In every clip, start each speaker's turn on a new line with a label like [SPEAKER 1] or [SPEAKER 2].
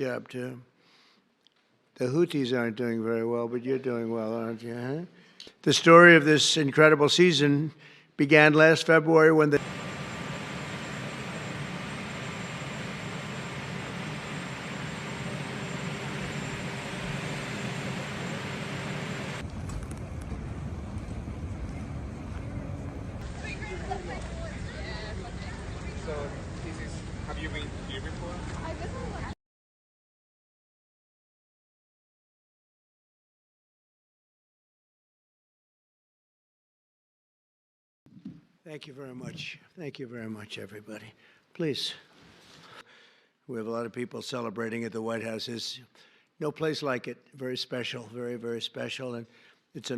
[SPEAKER 1] Job too. The Houthis aren't doing very well, but you're doing well, aren't you? Huh? The story of this incredible season began last February when the
[SPEAKER 2] Have you been here before?
[SPEAKER 1] Thank you very much. Thank you very much, everybody. Please. We have a lot of people celebrating at the White House. There's no place like it. Very special, very, very special. And it's a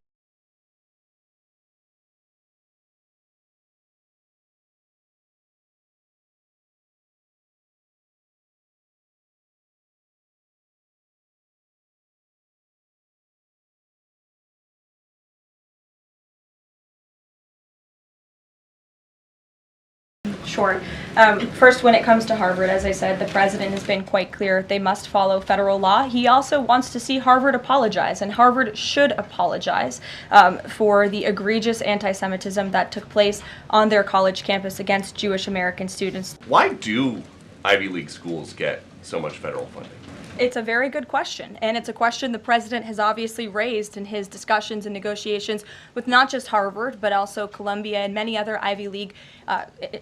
[SPEAKER 3] Sure. First, when it comes to Harvard, as I said, the president has been quite clear they must follow federal law. He also wants to see Harvard apologize, and Harvard should apologize for the egregious anti-Semitism that took place on their college campus against Jewish American students.
[SPEAKER 4] Why do Ivy League schools get so much federal funding?
[SPEAKER 3] It's a very good question, and it's a question the president has obviously raised in his discussions and negotiations with not just Harvard, but also Columbia and many other Ivy League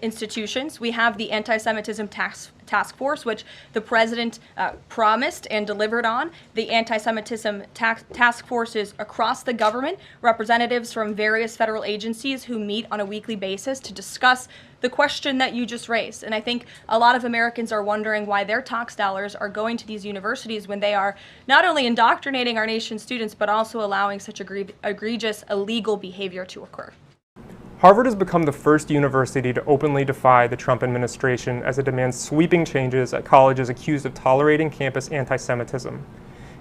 [SPEAKER 3] institutions. We have the Anti-Semitism Task Force, which the president promised and delivered on. The Anti-Semitism Task Forces across the government, representatives from various federal agencies who meet on a weekly basis to discuss the question that you just raised. And I think a lot of Americans are wondering why their tax dollars are going to these universities when they are not only indoctrinating our nation's students, but also allowing such egregious illegal behavior to occur.
[SPEAKER 2] Harvard has become the first university to openly defy the Trump administration as it demands sweeping changes at colleges accused of tolerating campus anti-Semitism.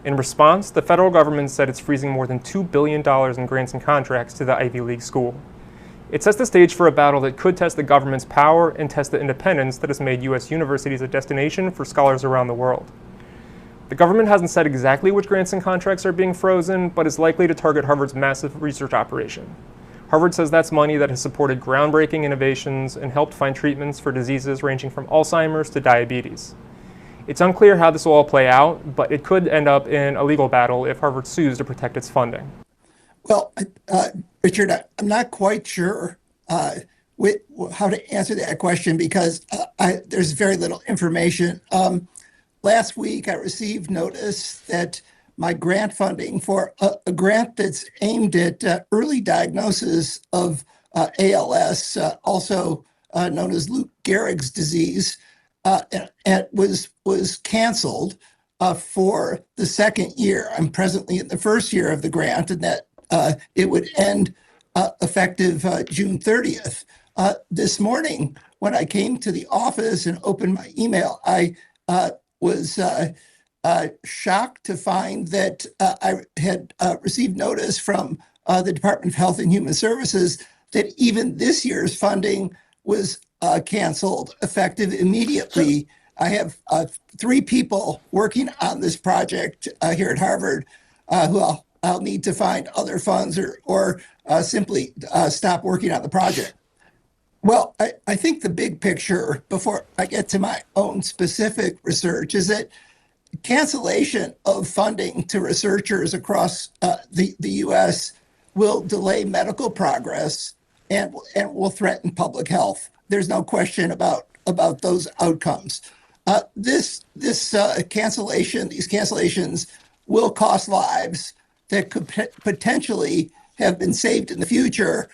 [SPEAKER 2] In response, the federal government said it's freezing more than $2 billion in grants and contracts to the Ivy League school. It sets the stage for a battle that could test the government's power and test the independence that has made U.S. universities a destination for scholars around the world. The government hasn't said exactly which grants and contracts are being frozen, but is likely to target Harvard's massive research operation. Harvard says that's money that has supported groundbreaking innovations and helped find treatments for diseases ranging from Alzheimer's to diabetes. It's unclear how this will all play out, but it could end up in a legal battle if Harvard sues to protect its funding.
[SPEAKER 5] Well, Richard, I'm not quite sure how to answer that question because there's very little information. Last week, I received notice that my grant funding for a grant that's aimed at early diagnosis of ALS, also known as Lou Gehrig's disease, and was canceled for the second year. I'm presently in the first year of the grant, and that it would end effective June 30th. This morning, when I came to the office and opened my email, I was shocked to find that I had received notice from the Department of Health and Human Services that even this year's funding was canceled effective immediately. I have 3 people working on this project here at Harvard who I'll need to find other funds or simply stop working on the project. Well, I think the big picture, before I get to my own specific research, is that cancellation of funding to researchers across the U.S. will delay medical progress and will threaten public health. There's no question about those outcomes. These cancellations will cost lives that could potentially have been saved in the future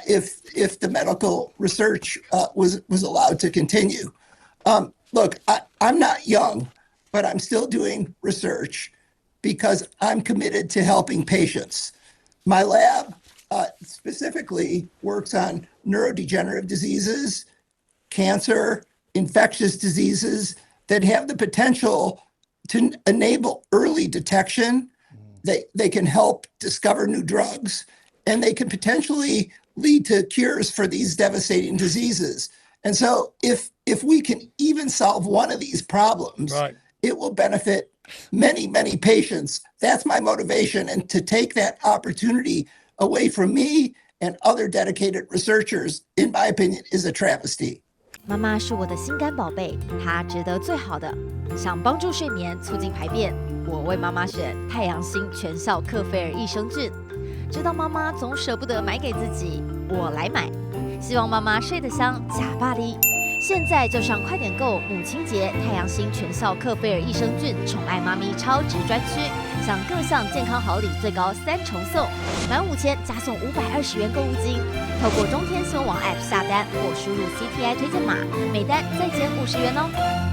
[SPEAKER 5] if the medical research was allowed to continue. Look, I'm not young, but I'm still doing research because I'm committed to helping patients. My lab specifically works on neurodegenerative diseases, cancer, infectious diseases that have the potential to enable early detection. They can help discover new drugs, and they can potentially lead to cures for these devastating diseases. And so if we can even solve one of these problems, right, it will benefit many, many patients. That's my motivation. And to take that opportunity away from me and other dedicated researchers, in my opinion, is a travesty.
[SPEAKER 6] 妈妈是我的心肝宝贝，她值得最好的。想帮助睡眠，促进排便，我为妈妈选太阳星全效克菲尔益生菌。知道妈妈总舍不得买给自己，我来买。希望妈妈睡得香，假巴黎。现在就上快点购母亲节太阳星全效克菲尔益生菌宠爱妈咪超值专区，享各项健康好礼最高3重送，满5000加送520元购物金。透过中天新闻网 App 下单或输入 CTI 推荐码，每单再减50元哦。